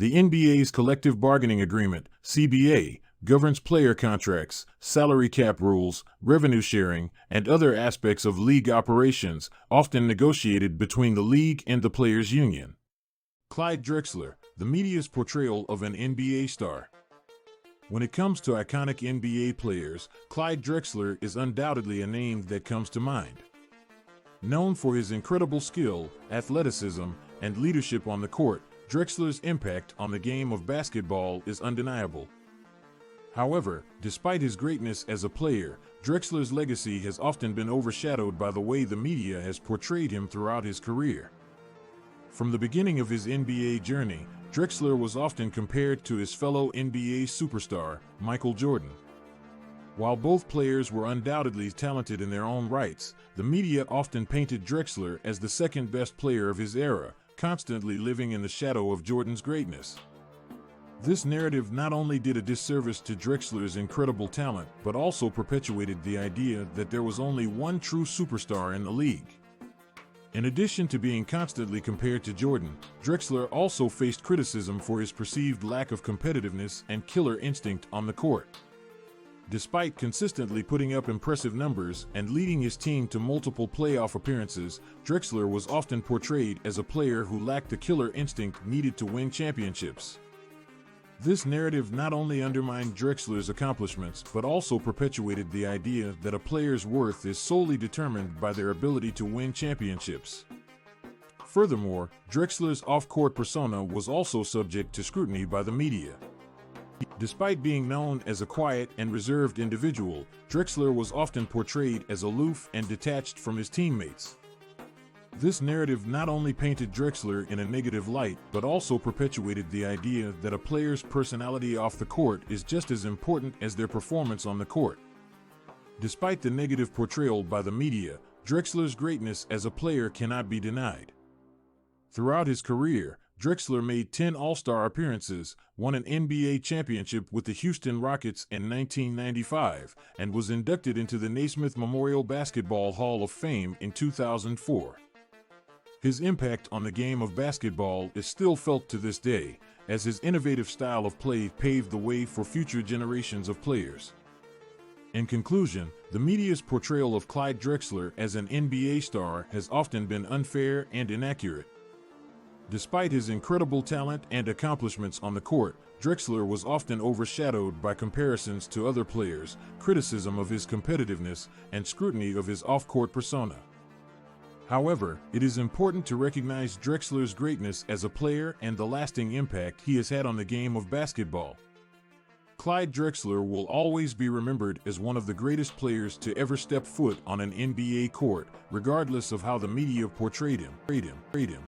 The NBA's collective bargaining agreement, CBA, governs player contracts, salary cap rules, revenue sharing, and other aspects of league operations, often negotiated between the league and the players' union. Clyde Drexler, the media's portrayal of an NBA star. When it comes to iconic NBA players, Clyde Drexler is undoubtedly a name that comes to mind. Known for his incredible skill, athleticism, and leadership on the court, Drexler's impact on the game of basketball is undeniable. However, despite his greatness as a player, Drexler's legacy has often been overshadowed by the way the media has portrayed him throughout his career. From the beginning of his NBA journey, Drexler was often compared to his fellow NBA superstar, Michael Jordan. While both players were undoubtedly talented in their own rights, the media often painted Drexler as the second-best player of his era, constantly living in the shadow of Jordan's greatness. This narrative not only did a disservice to Drexler's incredible talent, but also perpetuated the idea that there was only one true superstar in the league. In addition to being constantly compared to Jordan, Drexler also faced criticism for his perceived lack of competitiveness and killer instinct on the court. Despite consistently putting up impressive numbers and leading his team to multiple playoff appearances, Drexler was often portrayed as a player who lacked the killer instinct needed to win championships. This narrative not only undermined Drexler's accomplishments but also perpetuated the idea that a player's worth is solely determined by their ability to win championships. Furthermore, Drexler's off-court persona was also subject to scrutiny by the media. Despite being known as a quiet and reserved individual, Drexler was often portrayed as aloof and detached from his teammates. This narrative not only painted Drexler in a negative light, but also perpetuated the idea that a player's personality off the court is just as important as their performance on the court. Despite the negative portrayal by the media, Drexler's greatness as a player cannot be denied. Throughout his career, Drexler made 10 All-Star appearances, won an NBA championship with the Houston Rockets in 1995, and was inducted into the Naismith Memorial Basketball Hall of Fame in 2004. His impact on the game of basketball is still felt to this day, as his innovative style of play paved the way for future generations of players. In conclusion, the media's portrayal of Clyde Drexler as an NBA star has often been unfair and inaccurate. Despite his incredible talent and accomplishments on the court, Drexler was often overshadowed by comparisons to other players, criticism of his competitiveness, and scrutiny of his off-court persona. However, it is important to recognize Drexler's greatness as a player and the lasting impact he has had on the game of basketball. Clyde Drexler will always be remembered as one of the greatest players to ever step foot on an NBA court, regardless of how the media portrayed him.